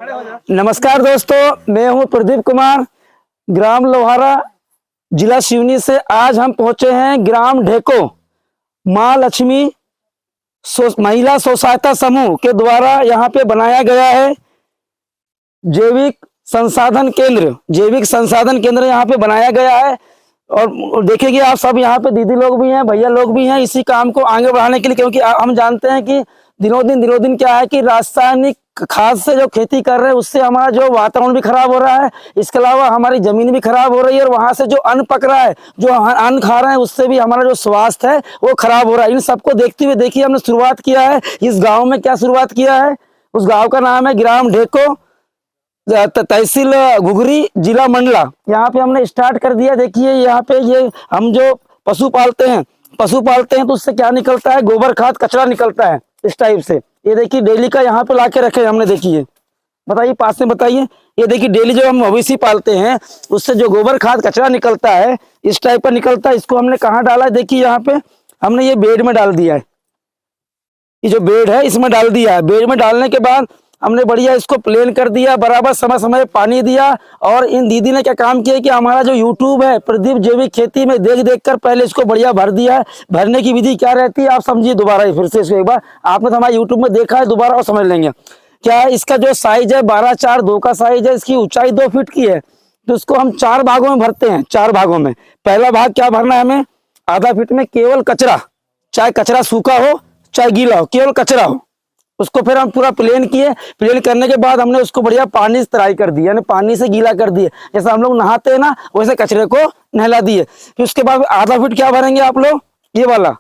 नमस्कार दोस्तों, मैं हूं प्रदीप कुमार, ग्राम लोहारा, जिला सिवनी से। आज हम पहुंचे हैं ग्राम ढेको माँ लक्ष्मी महिला स्व सहायता समूह के द्वारा यहाँ पे बनाया गया है जैविक संसाधन केंद्र यहाँ पे बनाया गया है। और देखिए आप सब यहाँ पे दीदी लोग भी हैं, भैया लोग भी हैं इसी काम को आगे बढ़ाने के लिए, क्योंकि हम जानते हैं कि दिनों दिन क्या है कि रासायनिक खाद से जो खेती कर रहे हैं उससे हमारा जो वातावरण भी खराब हो रहा है, इसके अलावा हमारी जमीन भी खराब हो रही है और वहां से जो अन्न पक रहा है, जो अन्न खा रहे हैं उससे भी हमारा जो स्वास्थ्य है वो खराब हो रहा है। इन सबको देखते हुए देखिए हमने शुरुआत किया है इस गाँव में। क्या शुरुआत किया है? उस गाँव का नाम है ग्राम ढेको, तहसील घुघरी, जिला मंडला। यहाँ पे हमने स्टार्ट कर दिया। देखिए यहाँ पे ये हम जो पशु पालते हैं तो उससे क्या निकलता है? गोबर खाद कचरा निकलता है इस टाइप से। ये देखिए डेली का यहाँ पे लाके रखे हमने। देखिए बताइए, पास में बताइए। ये देखिए डेली जो हम मवेशी पालते हैं उससे जो गोबर खाद कचरा निकलता है इस टाइप का निकलता है। इसको हमने कहाँ डाला है? देखिए यहाँ पे हमने ये बेड में डाल दिया है। ये जो बेड है इसमें डाल दिया है। बेड में डालने के बाद हमने बढ़िया इसको प्लेन कर दिया, बराबर समय समय पानी दिया। और इन दीदी ने क्या काम किया कि हमारा जो यूट्यूब है प्रदीप जैविक खेती में देख कर पहले इसको बढ़िया भर दिया है। भरने की विधि क्या रहती है आप समझिए दोबारा फिर से इसको एक बार। आपने तो हमारे यूट्यूब में देखा है, दोबारा और समझ लेंगे। क्या है इसका जो साइज है 12:4:2 का साइज है। इसकी ऊंचाई 2 फीट की है। तो इसको हम 4 भागों में भरते हैं। 4 भागों में पहला भाग क्या भरना है हमें? आधा फीट में केवल कचरा, चाहे कचरा सूखा हो चाहे गीला हो, केवल कचरा हो। उसको फिर हम पूरा प्लेन किए। प्लेन करने के बाद हमने उसको बढ़िया पानी से तराई कर दी, यानी पानी से गीला कर दिए। जैसे हम लोग नहाते हैं ना वैसे कचरे को नहला दिए। फिर उसके बाद आधा फीट क्या भरेंगे आप लोग? ये वाला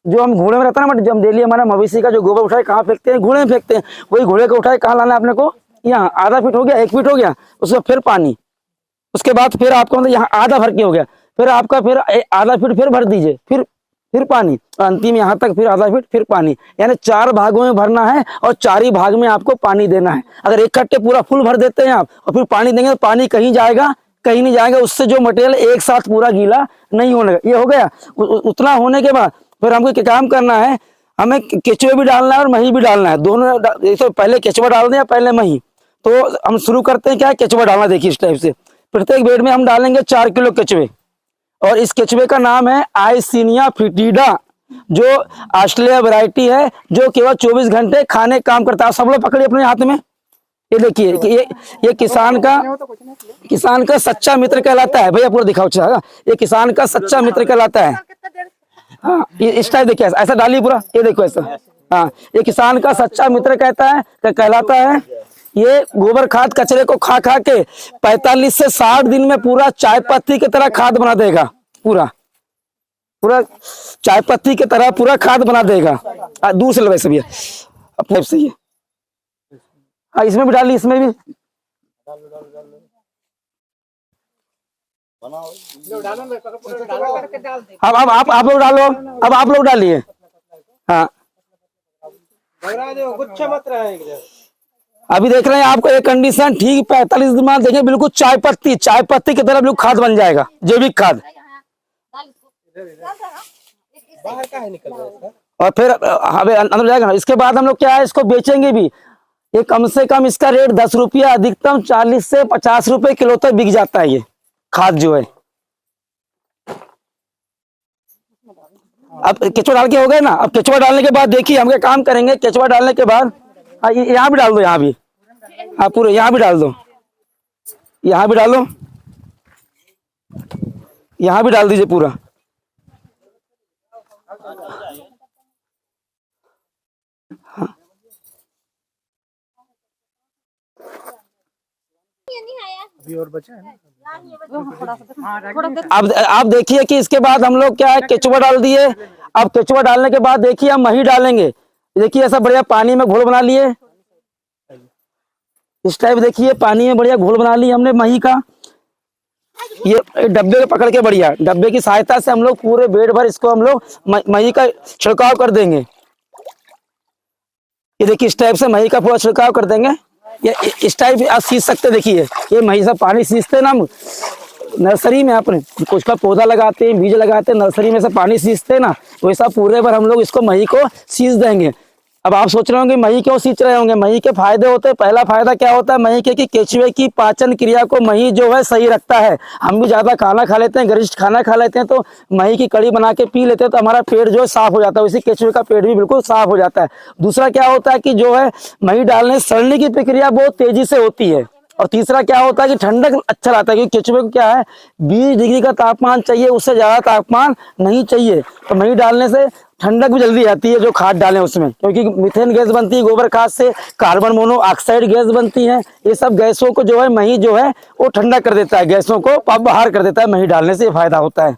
जो हम घोड़े में रहता है ना, जब डेली हमारा मवेशी का जो गोबर उठाए कहाँ फेंकते हैं? घोड़े में फेंकते हैं। वही घोड़े को उठाए कहाँ लाना है अपने को? यहाँ। आधा फीट हो गया, 1 फीट हो गया, उसमें फिर पानी। उसके बाद फिर आपको मतलब यहाँ आधा भर के हो गया, फिर आपका फिर आधा फीट फिर भर दीजिए, फिर पानी, और अंतिम यहाँ तक फिर आधा फीट फिर पानी। यानी 4 भागों में भरना है और 4 ही भाग में आपको पानी देना है। अगर एक कट्टे पूरा फुल भर देते हैं आप और फिर पानी देंगे तो पानी कहीं जाएगा, कहीं नहीं जाएगा। उससे जो मटेरियल एक साथ पूरा गीला नहीं होने का। ये हो गया। उतना होने के बाद फिर हमको क्या काम करना है? हमें केचुए भी डालना है और मही भी डालना है। दोनों तो पहले केचुआ डाल दें या पहले मही? तो हम शुरू करते हैं क्या है, केचुआ डालना। देखिए इस टाइप से प्रत्येक बेड में हम डालेंगे 4 किलो केचुए। और इस केचुए का नाम है आइसिनिया फिटिडा, जो ऑस्ट्रेलिया वैरायटी है, जो केवल 24 घंटे खाने का काम करता है। सब लोग पकड़िए अपने हाथ में। ये देखिए ये किसान का सच्चा मित्र कहलाता है। भैया पूरा दिखाओ। अच्छा, ये किसान का सच्चा मित्र कहलाता है। हाँ, ये इस टाइप देखिए, ऐसा डालिए पूरा। ये देखो ऐसा। हाँ, ये किसान का सच्चा मित्र कहलाता है। ये गोबर खाद कचरे को खा के 45 से 60 दिन में पूरा चाय पत्ती की तरह खाद बना देगा। पूरा चाय पत्ती की तरह पूरा खाद बना देगा। दूर से लगे सभी अपने से। ये इसमें भी डालिए, इसमें भी। अब आप लोग डालो। अब आप लोग डालिए। हाँ, अभी देख रहे हैं आपको एक कंडीशन ठीक 45 दिन बाद देखें बिल्कुल चाय पत्ती की तरह बिल्कुल खाद बन जाएगा, जैविक खाद। बाहर का है निकल रहा है और फिर हमें अंदर जाएगा ना। इसके बाद हम लोग क्या है, इसको बेचेंगे भी। ये कम से कम इसका रेट 10 रुपया, अधिकतम 40 से 50 रुपए किलो तक बिक जाता है ये खाद जो है। अब केचुआ डाल के हो गए ना। अब केचुआ डालने के बाद देखिए हम क्या काम करेंगे। केचुआ डालने के बाद यहाँ भी डाल दो, यहाँ भी। हाँ, पूरे यहाँ भी डाल दो, यहाँ भी डालो, यहाँ भी डाल दीजिए पूरा। हाँ। अभी और बचा है ना। अब आप देखिए कि इसके बाद हम लोग क्या है, केचुआ डाल दिए। अब केचुआ डालने के बाद देखिए हम मही डालेंगे। देखिए ऐसा बढ़िया पानी में घोल बना लिए इस टाइप। देखिए पानी में बढ़िया घोल बना लिया हमने मही का। ये डब्बे को पकड़ के बढ़िया डब्बे की सहायता से हम लोग पूरे बेड भर इसको हम लोग मही का छिड़काव कर देंगे। ये देखिए इस टाइप से मही का पूरा छिड़काव कर देंगे। ये इस टाइप आप सींच सकते। देखिए ये मही से पानी सींचते ना हम नर्सरी में, अपने कुछ का पौधा लगाते हैं, बीज लगाते हैं, नर्सरी में से पानी सींचते ना, वैसा पूरे भर हम लोग इसको मही को सींच देंगे। अब आप सोच रहे होंगे मही क्यों सींच रहे होंगे। मही के फायदे होते हैं। पहला फायदा क्या होता है मही के कि केचुए की पाचन क्रिया को मही जो है सही रखता है। हम भी ज्यादा खाना खा लेते हैं, गरिष्ठ खाना खा लेते हैं, तो मही की कड़ी बना के पी लेते हैं तो हमारा पेट जो है साफ हो जाता है। उसी केचुए का पेट भी बिल्कुल साफ हो जाता है। दूसरा क्या होता है कि जो है मही डालने सड़ने की प्रक्रिया बहुत तेजी से होती है। और तीसरा क्या होता है कि ठंडक अच्छा लाता है, क्योंकि केचुए को क्या है 20 डिग्री का तापमान चाहिए, उससे ज्यादा तापमान नहीं चाहिए। तो मही डालने से ठंडक भी जल्दी आती है जो खाद डालें उसमें, क्योंकि मीथेन गैस बनती है गोबर खाद से, कार्बन मोनोऑक्साइड गैस बनती है। ये सब गैसों को जो है मही जो है वो ठंडा कर देता है, गैसों को बाहर कर देता है। मही डालने से ये फायदा होता है।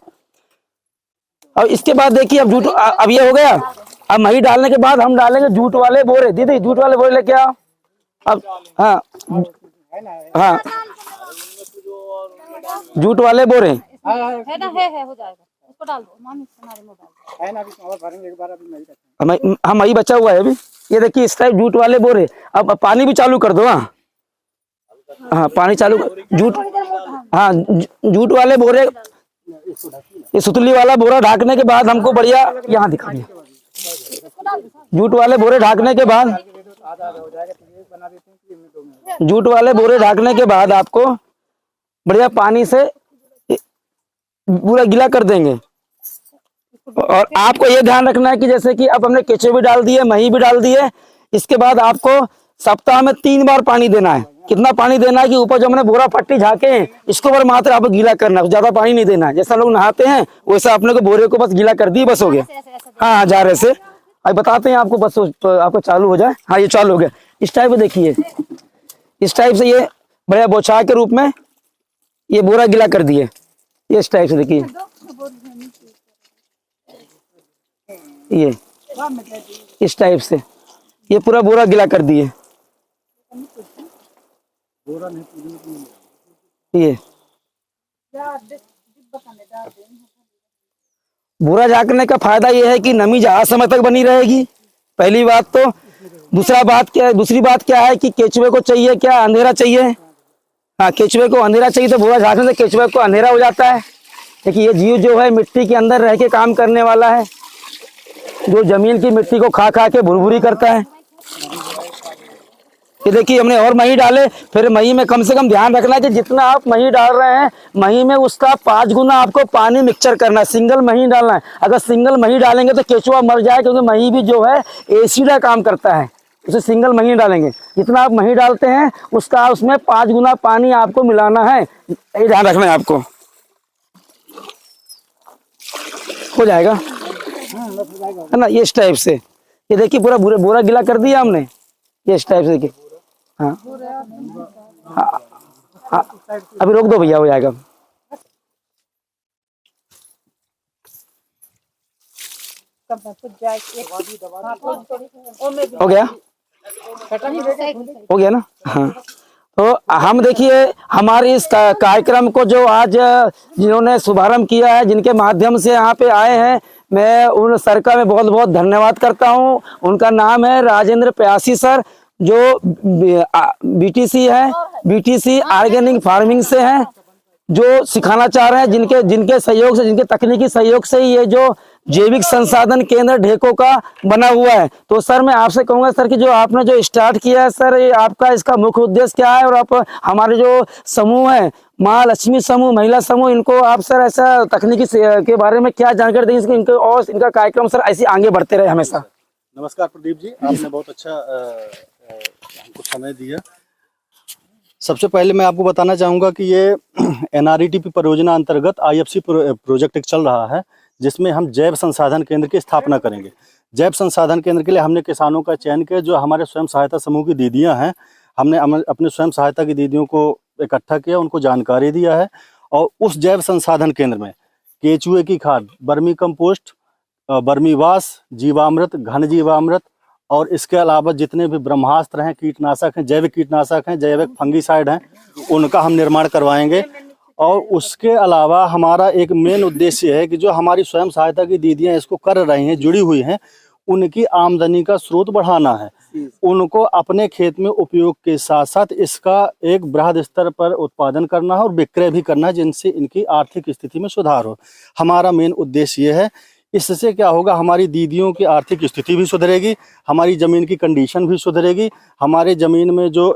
और इसके बाद देखिए अब ये हो गया। अब मही डालने के बाद हम डालेंगे जूट वाले बोरे। दीदी जूट वाले बोरे लेके आओ। अब हाँ हाँ जूट वाले बोरे है ना, है हो जाएगा, उसको डाल दो मामी, हमारे में डाल है ना, अभी और भरेंगे एक बार, अभी नहीं रखेंगे। हम मही बचा हुआ है अभी। ये देखिए इस टाइप जूट वाले बोरे। अब पानी भी चालू कर दो। हाँ हाँ पानी चालू जूट, हाँ जूट वाले बोरे। ये सुतली वाला बोरा ढाकने के बाद हमको बढ़िया यहाँ दिखा दिया। जूट वाले बोरे ढाकने के बाद, जूट वाले बोरे ढाकने के बाद आपको बढ़िया पानी से पूरा गीला कर देंगे। और आपको ये ध्यान रखना है कि जैसे कि अब हमने केचुए भी डाल दिए, मही भी डाल दिए, इसके बाद आपको सप्ताह में 3 बार पानी देना है। कितना पानी देना है कि ऊपर जो हमने बोरा पट्टी झाके हैं इसको पर मात्र आपको गीला करना है, ज्यादा पानी नहीं देना है। जैसा लोग नहाते हैं वैसा अपने को बोरे को बस गीला कर दिए, बस हो गया। हाँ जा रहे से अब बताते हैं आपको, बस आपको चालू हो जाए। हाँ ये चालू हो गया। इस टाइप से देखिए, इस टाइप से ये बढ़िया बौछार के रूप में ये बोरा गीला कर दिए। ये इस टाइप से देखिए, ये इस टाइप से ये पूरा बोरा गीला कर दिए। ये बोरा झाकने का फायदा ये है कि नमी ज्यादा समय तक बनी रहेगी, पहली बात तो। दूसरी बात क्या है कि केचुए को चाहिए क्या, अंधेरा चाहिए। हाँ केचुए को अंधेरा चाहिए, तो बोरा झाकने से केचुए को अंधेरा हो जाता है। देखिए ये जीव जो है मिट्टी के अंदर रह के काम करने वाला है, जो जमीन की मिट्टी को खा खा के भुरभुरी करता है। ये देखिए हमने और मही डाले। फिर मही में कम से कम ध्यान रखना है कि जितना आप मही डाल रहे हैं मही में उसका 5 गुना आपको पानी मिक्सचर करना है। सिंगल मही डालना है। अगर सिंगल मही डालेंगे तो केचुआ मर जाए, क्योंकि मही भी जो है एसिड का काम करता है, उसे सिंगल मही डालेंगे। जितना आप मही डालते हैं उसका उसमें 5 गुना पानी आपको मिलाना है, ये ध्यान रखना है आपको। हो जाएगा है ना, ये इस टाइप से। ये देखिए पूरा बोरा गीला कर दिया हमने, ये इस टाइप से देखिए। हाँ हाँ हाँ अभी रोक दो भैया, हो जाएगा। हो गया, हो गया ना। हाँ तो हम देखिए हमारे इस कार्यक्रम को जो आज जिन्होंने शुभारंभ किया है, जिनके माध्यम से यहाँ पे आए हैं, मैं उन सर का मैं बहुत बहुत धन्यवाद करता हूँ। उनका नाम है राजेंद्र प्यासी सर, जो बीटीसी है, बीटीसी ऑर्गेनिक फार्मिंग से हैं, जो सिखाना चाह रहे हैं। जिनके सहयोग से, जिनके तकनीकी सहयोग से ही ये जो जैविक संसाधन केंद्र ढेको का बना हुआ है। तो सर मैं आपसे कहूंगा सर कि जो आपने जो स्टार्ट किया है सर, ये आपका इसका मुख्य उद्देश्य क्या है, और आप हमारे जो समूह है माँ लक्ष्मी समूह, महिला समूह, इनको आप सर ऐसा तकनीकी के बारे में क्या जानकारी देंगे इनके, और इनका कार्यक्रम सर ऐसे आगे बढ़ते रहे हमेशा। नमस्कार प्रदीप जी, आपने बहुत अच्छा हमको समय दिया। सबसे पहले मैं आपको बताना चाहूँगा कि ये NRETP परियोजना अंतर्गत IFC प्रोजेक्ट एक चल रहा है, जिसमें हम जैव संसाधन केंद्र की स्थापना करेंगे। जैव संसाधन केंद्र के लिए हमने किसानों का चयन किया, जो हमारे स्वयं सहायता समूह की दीदियां हैं। हमने अपने स्वयं सहायता की दीदियों को इकट्ठा किया, उनको जानकारी दिया है, और उस जैव संसाधन केंद्र में केचुए की खाद, वर्मी कंपोस्ट, वर्मीवास, जीवामृत, घन जीवामृत, और इसके अलावा जितने भी ब्रह्मास्त्र हैं, कीटनाशक हैं, जैविक कीटनाशक हैं, जैविक फंगीसाइड हैं, उनका हम निर्माण करवाएंगे। और उसके अलावा हमारा एक मेन उद्देश्य है कि जो हमारी स्वयं सहायता की दीदियां इसको कर रही हैं, जुड़ी हुई हैं, उनकी आमदनी का स्रोत बढ़ाना है। उनको अपने खेत में उपयोग के साथ साथ इसका एक बृहद स्तर पर उत्पादन करना है और विक्रय भी करना है, जिनसे इनकी आर्थिक स्थिति में सुधार हो। हमारा मेन उद्देश्य ये है। इससे क्या होगा, हमारी दीदियों की आर्थिक स्थिति भी सुधरेगी, हमारी ज़मीन की कंडीशन भी सुधरेगी, हमारे ज़मीन में जो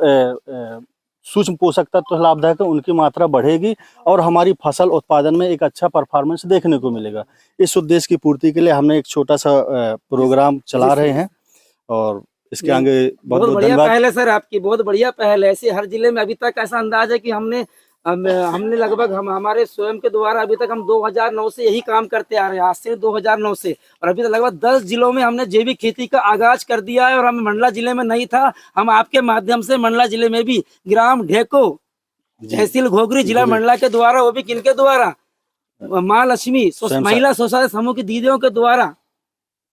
सूक्ष्म पोषक तत्व लाभदायक है उनकी मात्रा बढ़ेगी और हमारी फसल उत्पादन में एक अच्छा परफॉर्मेंस देखने को मिलेगा। इस उद्देश्य की पूर्ति के लिए हमने एक छोटा सा प्रोग्राम चला रहे हैं और इसके आगे बहुत बहुत बहुत बढ़िया धन्यवाद। पहल है सर आपकी, बहुत बढ़िया पहल है। ऐसे हर जिले में अभी तक ऐसा अंदाज है कि हमने लगभग हमारे स्वयं के द्वारा अभी तक हम 2009 से यही काम करते आ रहे हैं, आज से 2009 से, और अभी तक लगभग 10 जिलों में हमने जैविक खेती का आगाज कर दिया है। और हम मंडला जिले में नहीं था, हम आपके माध्यम से मंडला जिले में भी ग्राम ढेको, तहसील घोगरी, जिला मंडला के द्वारा, वो भी किनके द्वारा, माँ लक्ष्मी महिला स्वसहायता समूह की दीदियों के द्वारा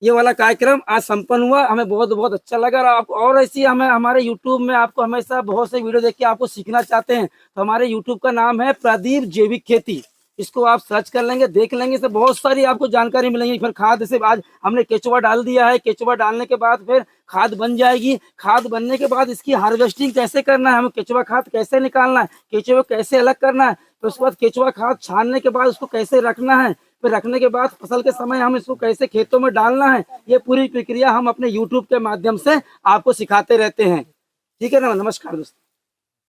ये वाला कार्यक्रम आज संपन्न हुआ। हमें बहुत बहुत अच्छा लगा। और ऐसी हमें हमारे YouTube में आपको हमेशा बहुत से वीडियो देख के आपको सीखना चाहते हैं तो हमारे YouTube का नाम है प्रदीप जैविक खेती। इसको आप सर्च कर लेंगे, देख लेंगे, इससे बहुत सारी आपको जानकारी मिलेंगी। फिर खाद से आज हमने केचुआ डाल दिया है, केचुआ डालने के बाद फिर खाद बन जाएगी। खाद बनने के बाद इसकी हार्वेस्टिंग कैसे करना है, हमें केचुआ खाद कैसे निकालना है, केचुआ कैसे अलग करना है, फिर उसके बाद केचुआ खाद छानने के बाद उसको कैसे रखना है, फिर रखने के बाद फसल के समय हम इसको कैसे खेतों में डालना है, ये पूरी प्रक्रिया हम अपने YouTube के माध्यम से आपको सिखाते रहते हैं। ठीक है ना, नमस्कार दोस्तों।